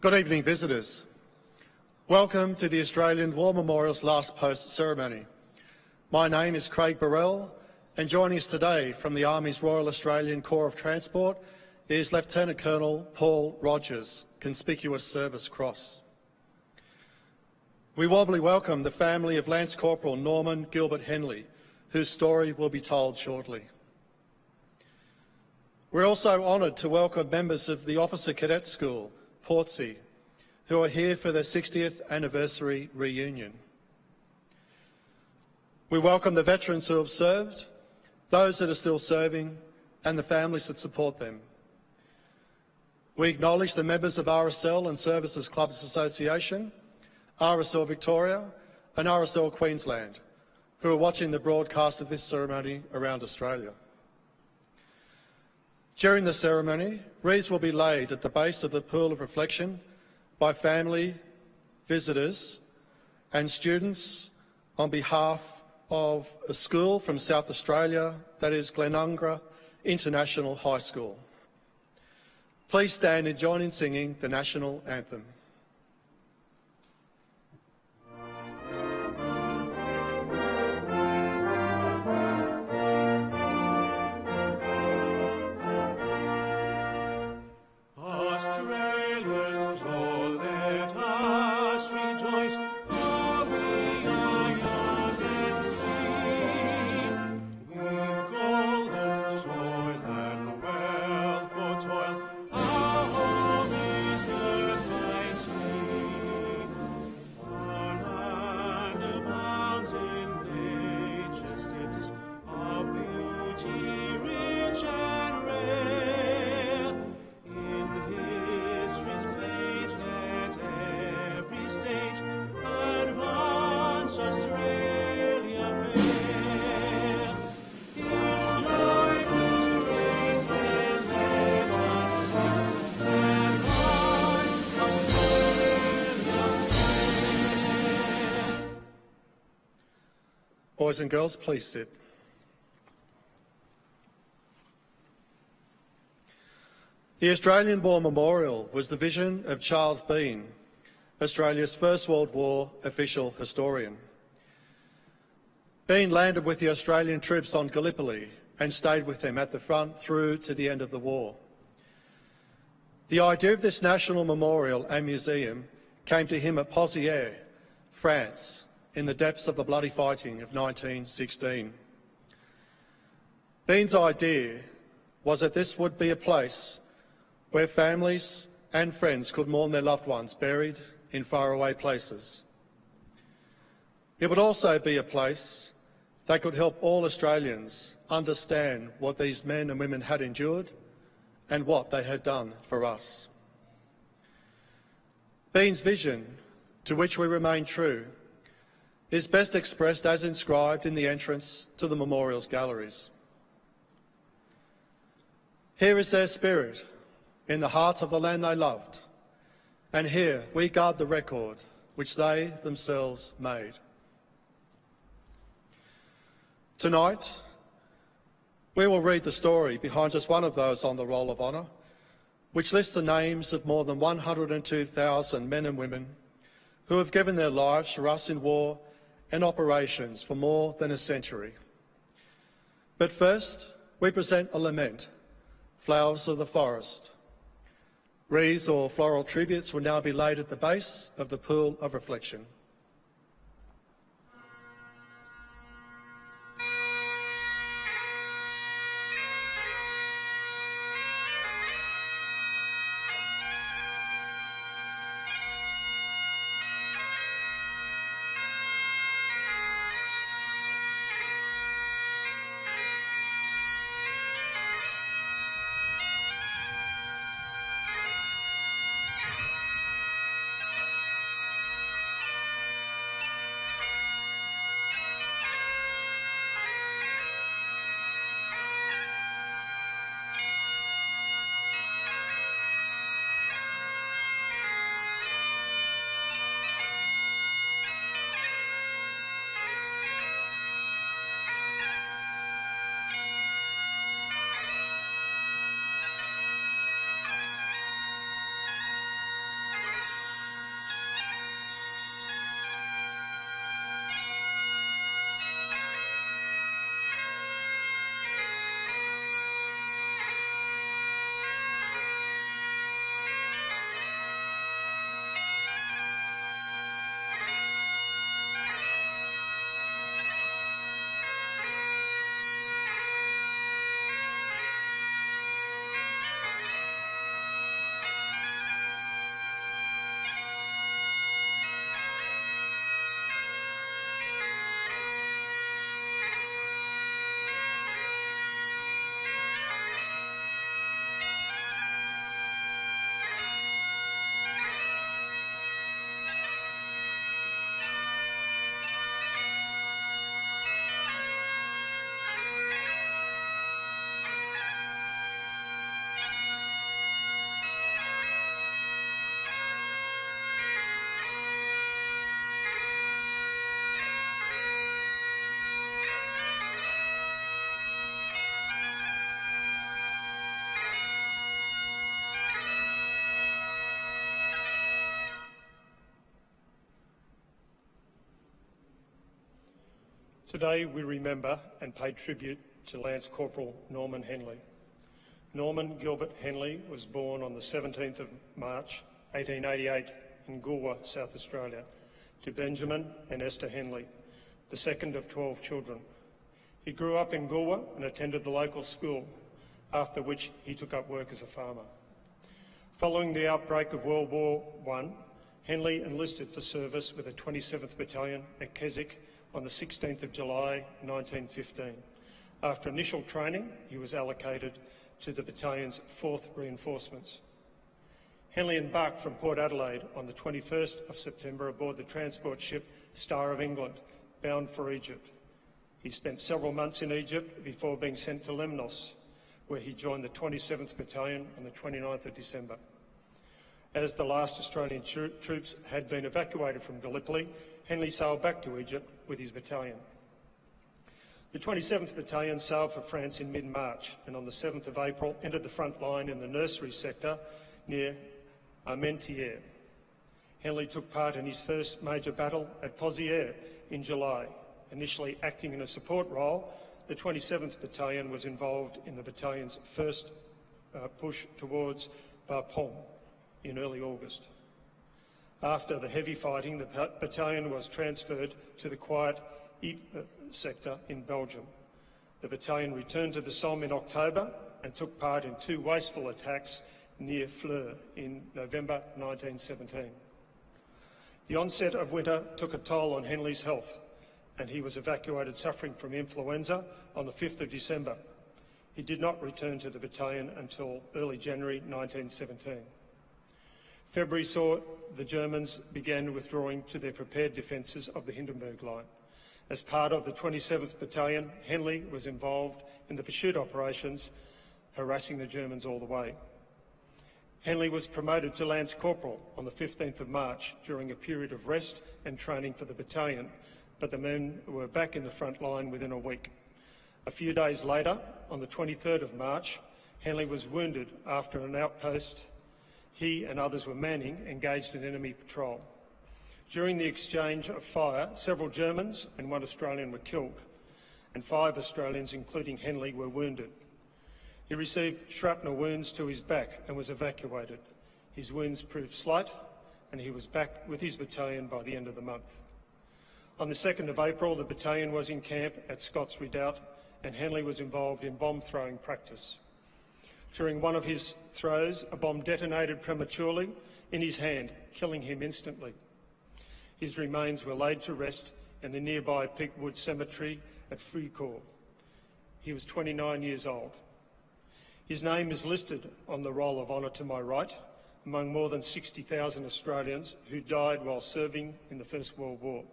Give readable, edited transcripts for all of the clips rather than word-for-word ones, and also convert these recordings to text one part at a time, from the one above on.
Good evening, visitors. Welcome to the Australian War Memorial's last post ceremony. My name is Craig Burrell, and joining us today from the Army's Royal Australian Corps of Transport is Lieutenant Colonel Paul Rogers, Conspicuous Service Cross. We warmly welcome the family of Lance Corporal Norman Gilbert Henley, whose story will be told shortly. We're also honoured to welcome members of the Officer Cadet School, Portsea, who are here for their 60th anniversary reunion. We welcome the veterans who have served, those that are still serving, and the families that support them. We acknowledge the members of RSL and Services Clubs Association, RSL Victoria and RSL Queensland, who are watching the broadcast of this ceremony around Australia. During the ceremony, wreaths will be laid at the base of the Pool of Reflection by family, visitors and students on behalf of a school from South Australia, that is Glenunga International High School. Please stand and join in singing the National Anthem. Boys and girls, please sit. The Australian War Memorial was the vision of Charles Bean, Australia's First World War official historian. Bean landed with the Australian troops on Gallipoli and stayed with them at the front through to the end of the war. The idea of this national memorial and museum came to him at Pozières, France, in the depths of the bloody fighting of 1916. Bean's idea was that this would be a place where families and friends could mourn their loved ones buried in faraway places. It would also be a place that could help all Australians understand what these men and women had endured and what they had done for us. Bean's vision, to which we remain true, is best expressed as inscribed in the entrance to the memorial's galleries. Here is their spirit, in the heart of the land they loved, and here we guard the record which they themselves made. Tonight, we will read the story behind just one of those on the Roll of Honour, which lists the names of more than 102,000 men and women who have given their lives for us in war and operations for more than a century. But first, we present a lament, Flowers of the Forest. Wreaths or floral tributes will now be laid at the base of the Pool of Reflection. Today we remember and pay tribute to Lance Corporal Norman Henley. Norman Gilbert Henley was born on the 17th of March 1888 in Goolwa, South Australia, to Benjamin and Esther Henley, the second of 12 children. He grew up in Goolwa and attended the local school, after which he took up work as a farmer. Following the outbreak of World War I, Henley enlisted for service with the 27th Battalion at Keswick on the 16th of July 1915. After initial training, he was allocated to the battalion's 4th Reinforcements. Henley embarked from Port Adelaide on the 21st of September aboard the transport ship Star of England, bound for Egypt. He spent several months in Egypt before being sent to Lemnos, where he joined the 27th Battalion on the 29th of December. As the last Australian troops had been evacuated from Gallipoli, Henley sailed back to Egypt with his battalion. The 27th Battalion sailed for France in mid-March and on the 7th of April entered the front line in the nursery sector near Armentières. Henley took part in his first major battle at Pozières in July. Initially acting in a support role, the 27th Battalion was involved in the battalion's first push towards Bapaume in early August. After the heavy fighting, the battalion was transferred to the quiet Ypres sector in Belgium. The battalion returned to the Somme in October and took part in 2 wasteful attacks near Fleurs in November 1917. The onset of winter took a toll on Henley's health, and he was evacuated suffering from influenza on the 5th of December. He did not return to the battalion until early January 1917. February saw the Germans began withdrawing to their prepared defences of the Hindenburg Line. As part of the 27th Battalion, Henley was involved in the pursuit operations, harassing the Germans all the way. Henley was promoted to Lance Corporal on the 15th of March during a period of rest and training for the battalion, but the men were back in the front line within a week. A few days later, on the 23rd of March, Henley was wounded after an outpost he and others were manning engaged in enemy patrol. During the exchange of fire, several Germans and 1 Australian were killed, and 5 Australians, including Henley, were wounded. He received shrapnel wounds to his back and was evacuated. His wounds proved slight, and he was back with his battalion by the end of the month. On the 2nd of April, the battalion was in camp at Scott's Redoubt, and Henley was involved in bomb-throwing practice. During one of his throws, a bomb detonated prematurely in his hand, killing him instantly. His remains were laid to rest in the nearby Peakwood Cemetery at Fricourt. He was 29 years old. His name is listed on the Roll of Honour to my right, among more than 60,000 Australians who died while serving in the First World War.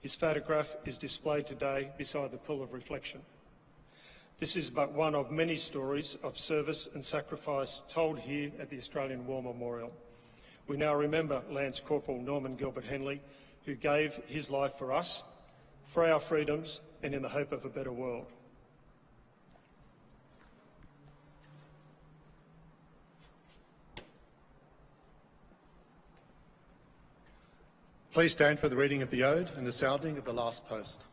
His photograph is displayed today beside the Pool of Reflection. This is but one of many stories of service and sacrifice told here at the Australian War Memorial. We now remember Lance Corporal Norman Gilbert Henley, who gave his life for us, for our freedoms, and in the hope of a better world. Please stand for the reading of the Ode and the sounding of the last post.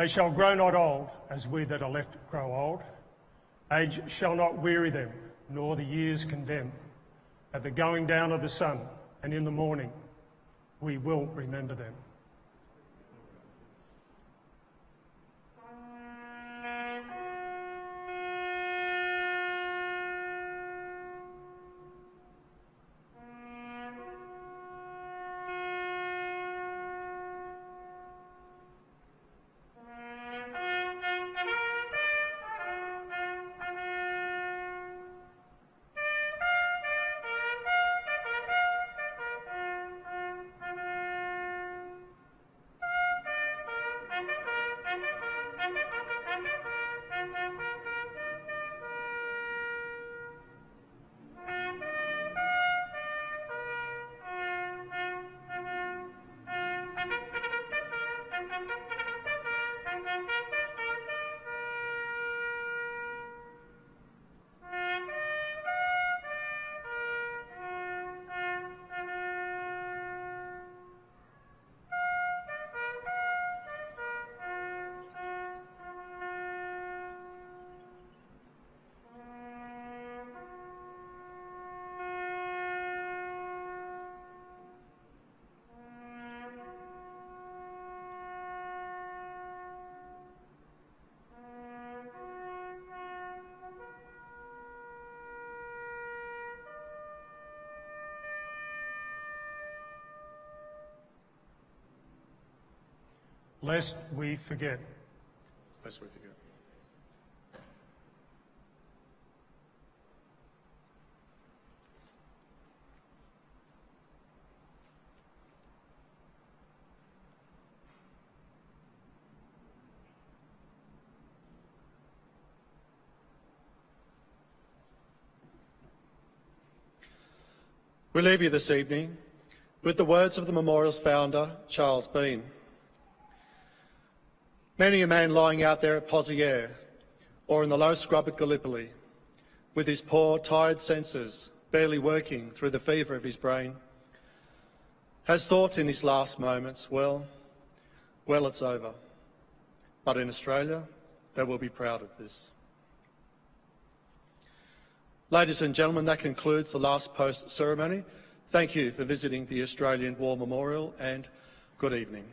They shall grow not old, as we that are left grow old. Age shall not weary them, nor the years condemn. At the going down of the sun and in the morning, we will remember them. lest we forget. Lest we forget. We leave you this evening with the words of the memorial's founder, Charles Bean. Many a man lying out there at Pozières or in the low scrub at Gallipoli, with his poor, tired senses barely working through the fever of his brain, has thought in his last moments, well, it's over. But in Australia, they will be proud of this. Ladies and gentlemen, that concludes the last post ceremony. Thank you for visiting the Australian War Memorial and good evening.